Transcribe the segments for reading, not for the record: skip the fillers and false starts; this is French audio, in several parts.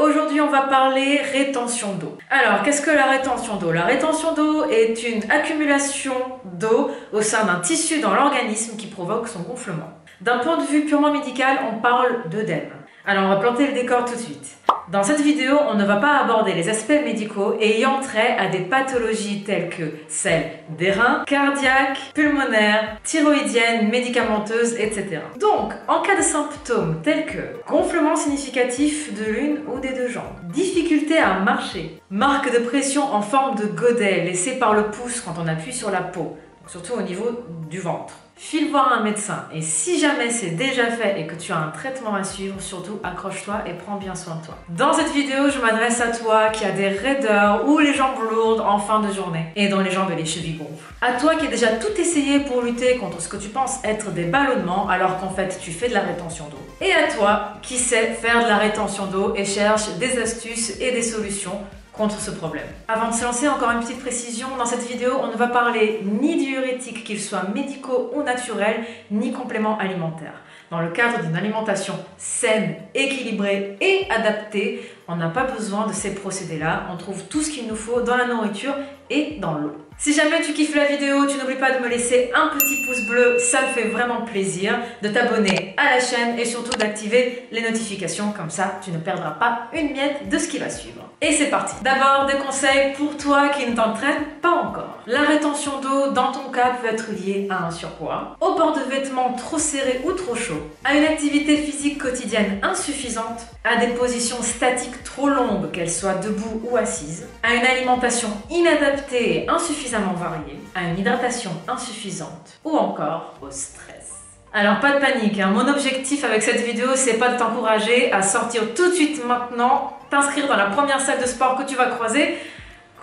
aujourd'hui on va parler rétention d'eau. Alors qu'est-ce que la rétention d'eau? La rétention d'eau est une accumulation d'eau au sein d'un tissu dans l'organisme qui provoque son gonflement. D'un point de vue purement médical, on parle d'œdème. Alors on va planter le décor tout de suite. Dans cette vidéo, on ne va pas aborder les aspects médicaux ayant trait à des pathologies telles que celles des reins, cardiaques, pulmonaires, thyroïdiennes, médicamenteuses, etc. Donc, en cas de symptômes tels que gonflement significatif de l'une ou des deux jambes, difficulté à marcher, marque de pression en forme de godet laissée par le pouce quand on appuie sur la peau, surtout au niveau du ventre, file voir un médecin et si jamais c'est déjà fait et que tu as un traitement à suivre, surtout accroche-toi et prends bien soin de toi. Dans cette vidéo, je m'adresse à toi qui a des raideurs ou les jambes lourdes en fin de journée et dont les jambes et les chevilles gonflent. À toi qui as déjà tout essayé pour lutter contre ce que tu penses être des ballonnements alors qu'en fait tu fais de la rétention d'eau. Et à toi qui sais faire de la rétention d'eau et cherche des astuces et des solutions contre ce problème. Avant de se lancer, encore une petite précision, dans cette vidéo, on ne va parler ni diurétiques, qu'ils soient médicaux ou naturels, ni compléments alimentaires. Dans le cadre d'une alimentation saine, équilibrée et adaptée, on n'a pas besoin de ces procédés-là. On trouve tout ce qu'il nous faut dans la nourriture et dans l'eau. Si jamais tu kiffes la vidéo, tu n'oublies pas de me laisser un petit pouce bleu, ça me fait vraiment plaisir, de t'abonner à la chaîne et surtout d'activer les notifications, comme ça tu ne perdras pas une miette de ce qui va suivre. Et c'est parti. D'abord, des conseils pour toi qui ne t'entraînes pas encore. La rétention d'eau, dans ton cas, peut être liée à un surpoids, au port de vêtements trop serrés ou trop chauds, à une activité physique quotidienne insuffisante, à des positions statiques trop longues, qu'elles soient debout ou assises, à une alimentation inadaptée et insuffisamment variée, à une hydratation insuffisante ou encore au stress. Alors pas de panique, hein. Mon objectif avec cette vidéo, c'est pas de t'encourager à sortir tout de suite maintenant, t'inscrire dans la première salle de sport que tu vas croiser,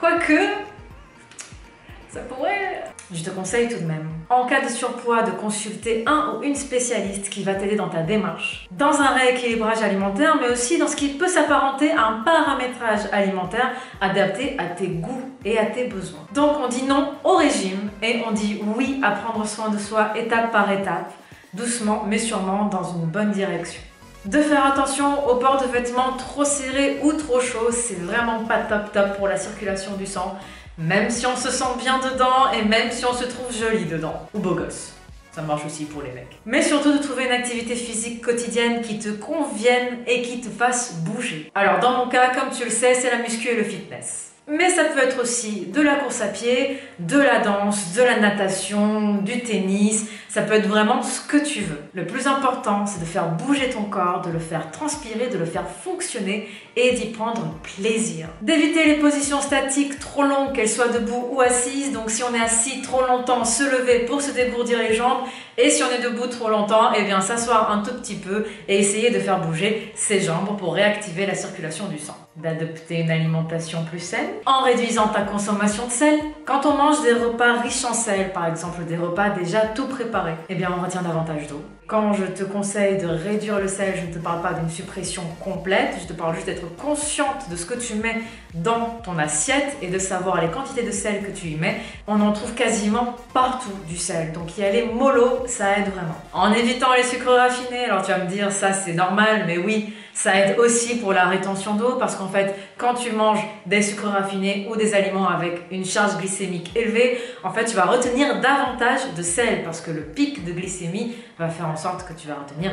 quoique ça pourrait... Je te conseille tout de même, en cas de surpoids, de consulter un ou une spécialiste qui va t'aider dans ta démarche, dans un rééquilibrage alimentaire, mais aussi dans ce qui peut s'apparenter à un paramétrage alimentaire adapté à tes goûts et à tes besoins. Donc on dit non au régime et on dit oui à prendre soin de soi étape par étape, doucement mais sûrement dans une bonne direction. De faire attention au port de vêtements trop serrés ou trop chauds, c'est vraiment pas top pour la circulation du sang, même si on se sent bien dedans et même si on se trouve joli dedans, ou beau gosse. Ça marche aussi pour les mecs. Mais surtout de trouver une activité physique quotidienne qui te convienne et qui te fasse bouger. Alors dans mon cas, comme tu le sais, c'est la muscu et le fitness. Mais ça peut être aussi de la course à pied, de la danse, de la natation, du tennis, ça peut être vraiment ce que tu veux. Le plus important, c'est de faire bouger ton corps, de le faire transpirer, de le faire fonctionner et d'y prendre plaisir. D'éviter les positions statiques trop longues, qu'elles soient debout ou assises. Donc si on est assis trop longtemps, se lever pour se dégourdir les jambes. Et si on est debout trop longtemps, eh bien s'asseoir un tout petit peu et essayer de faire bouger ses jambes pour réactiver la circulation du sang. D'adopter une alimentation plus saine en réduisant ta consommation de sel. Quand on mange des repas riches en sel, par exemple des repas déjà tout préparés, eh bien on retient davantage d'eau. Quand je te conseille de réduire le sel, je ne te parle pas d'une suppression complète, je te parle juste d'être consciente de ce que tu mets dans ton assiette et de savoir les quantités de sel que tu y mets. On en trouve quasiment partout du sel, donc y aller mollo, ça aide vraiment. En évitant les sucres raffinés, alors tu vas me dire ça c'est normal, mais oui, ça aide aussi pour la rétention d'eau parce qu'en fait, quand tu manges des sucres raffinés ou des aliments avec une charge glycémique élevée, en fait, tu vas retenir davantage de sel parce que le pic de glycémie va faire en sorte que tu vas retenir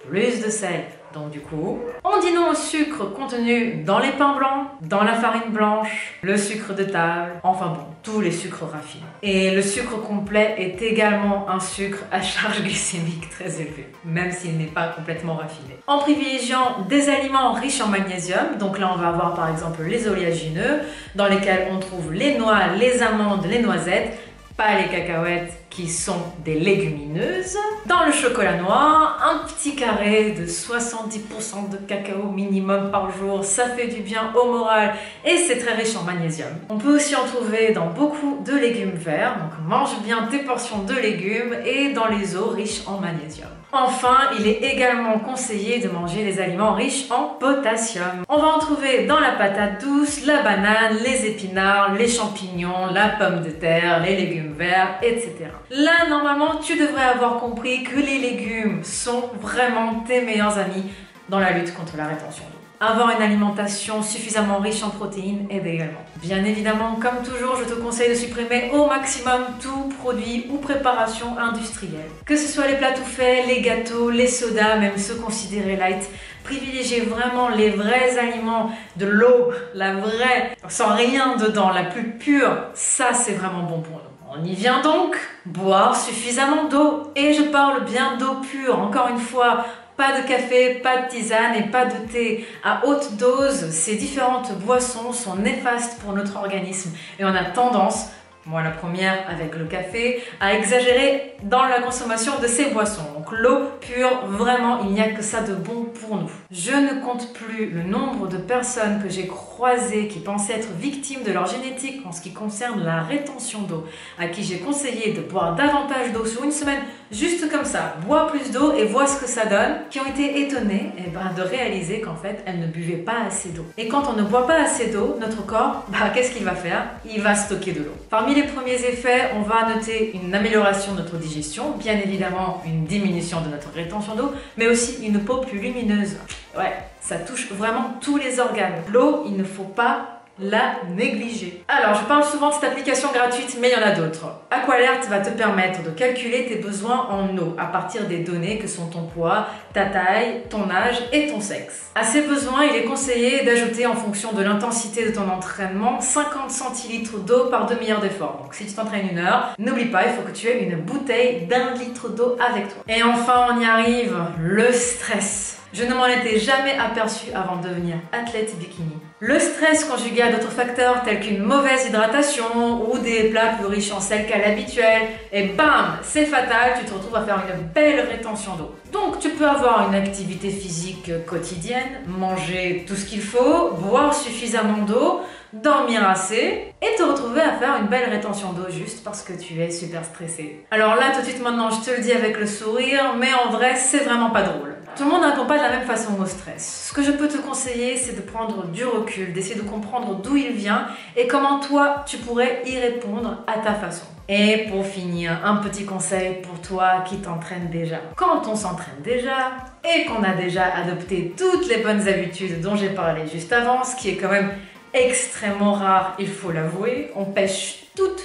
plus de sel. Donc du coup, on dit non au sucre contenu dans les pains blancs, dans la farine blanche, le sucre de table, enfin bon, tous les sucres raffinés. Et le sucre complet est également un sucre à charge glycémique très élevée, même s'il n'est pas complètement raffiné. En privilégiant des aliments riches en magnésium, donc là on va avoir par exemple les oléagineux, dans lesquels on trouve les noix, les amandes, les noisettes, pas les cacahuètes qui sont des légumineuses. Dans le chocolat noir, un petit carré de 70% de cacao minimum par jour, ça fait du bien au moral et c'est très riche en magnésium. On peut aussi en trouver dans beaucoup de légumes verts, donc mange bien tes portions de légumes et dans les eaux riches en magnésium. Enfin, il est également conseillé de manger les aliments riches en potassium. On va en trouver dans la patate douce, la banane, les épinards, les champignons, la pomme de terre, les légumes verts, etc. Là, normalement, tu devrais avoir compris que les légumes sont vraiment tes meilleurs amis dans la lutte contre la rétention d'eau. Avoir une alimentation suffisamment riche en protéines aide également. Bien évidemment, comme toujours, je te conseille de supprimer au maximum tout produit ou préparation industrielle. Que ce soit les plats tout faits, les gâteaux, les sodas, même ceux considérés light, privilégiez vraiment les vrais aliments, de l'eau, la vraie, sans rien dedans, la plus pure. Ça, c'est vraiment bon pour nous. On y vient donc, boire suffisamment d'eau. Et je parle bien d'eau pure, encore une fois. Pas de café, pas de tisane et pas de thé. À haute dose, ces différentes boissons sont néfastes pour notre organisme et on a tendance, moi la première avec le café, à exagérer dans la consommation de ces boissons. Donc l'eau pure, vraiment, il n'y a que ça de bon pour nous. Je ne compte plus le nombre de personnes que j'ai croisées qui pensaient être victimes de leur génétique en ce qui concerne la rétention d'eau, à qui j'ai conseillé de boire davantage d'eau sur une semaine, juste comme ça, bois plus d'eau et vois ce que ça donne, qui ont été étonnées de réaliser qu'en fait, elles ne buvaient pas assez d'eau. Et quand on ne boit pas assez d'eau, notre corps, qu'est-ce qu'il va faire? Il va stocker de l'eau. Parmi les premiers effets, on va noter une amélioration de notre digestion, bien évidemment une diminution de notre rétention d'eau, mais aussi une peau plus lumineuse. Ouais, ça touche vraiment tous les organes. L'eau, il ne faut pas la négliger. Alors, je parle souvent de cette application gratuite, mais il y en a d'autres. Aqualert va te permettre de calculer tes besoins en eau à partir des données que sont ton poids, ta taille, ton âge et ton sexe. À ces besoins, il est conseillé d'ajouter en fonction de l'intensité de ton entraînement 50 centilitres d'eau par demi-heure d'effort. Donc si tu t'entraînes 1 heure, n'oublie pas, il faut que tu aies une bouteille d'1 litre d'eau avec toi. Et enfin, on y arrive, le stress. Je ne m'en étais jamais aperçue avant de devenir athlète bikini. Le stress conjugué à d'autres facteurs tels qu'une mauvaise hydratation ou des plats plus riches en sel qu'à l'habituel, et bam, c'est fatal, tu te retrouves à faire une belle rétention d'eau. Donc tu peux avoir une activité physique quotidienne, manger tout ce qu'il faut, boire suffisamment d'eau, dormir assez et te retrouver à faire une belle rétention d'eau juste parce que tu es super stressé. Alors là, tout de suite maintenant, je te le dis avec le sourire, mais en vrai, c'est vraiment pas drôle. Tout le monde ne répond pas de la même façon au stress. Ce que je peux te conseiller, c'est de prendre du recul, d'essayer de comprendre d'où il vient et comment toi, tu pourrais y répondre à ta façon. Et pour finir, un petit conseil pour toi qui t'entraîne déjà. Quand on s'entraîne déjà et qu'on a déjà adopté toutes les bonnes habitudes dont j'ai parlé juste avant, ce qui est quand même extrêmement rare, il faut l'avouer, on pêche tous,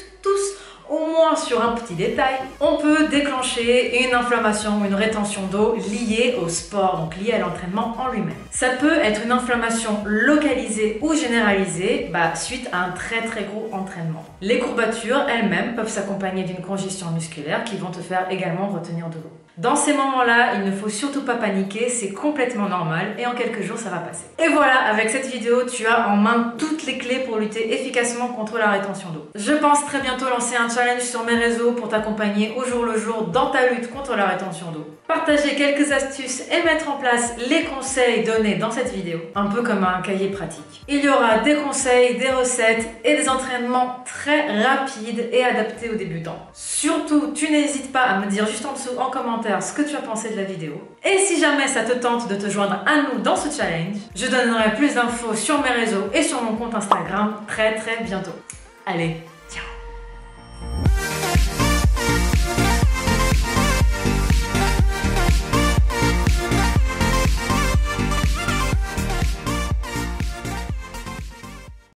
au moins sur un petit détail, on peut déclencher une inflammation ou une rétention d'eau liée au sport, donc liée à l'entraînement en lui-même. Ça peut être une inflammation localisée ou généralisée suite à un très gros entraînement. Les courbatures elles-mêmes peuvent s'accompagner d'une congestion musculaire qui vont te faire également retenir de l'eau. Dans ces moments-là, il ne faut surtout pas paniquer, c'est complètement normal et en quelques jours ça va passer. Et voilà, avec cette vidéo, tu as en main toutes les clés pour lutter efficacement contre la rétention d'eau. Je pense très bientôt lancer un challenge sur mes réseaux pour t'accompagner au jour le jour dans ta lutte contre la rétention d'eau. Partager quelques astuces et mettre en place les conseils donnés dans cette vidéo, un peu comme un cahier pratique. Il y aura des conseils, des recettes et des entraînements très rapides et adaptés aux débutants. Surtout, tu n'hésites pas à me dire juste en dessous en commentaire ce que tu as pensé de la vidéo. Et si jamais ça te tente de te joindre à nous dans ce challenge, je donnerai plus d'infos sur mes réseaux et sur mon compte Instagram très bientôt. Allez,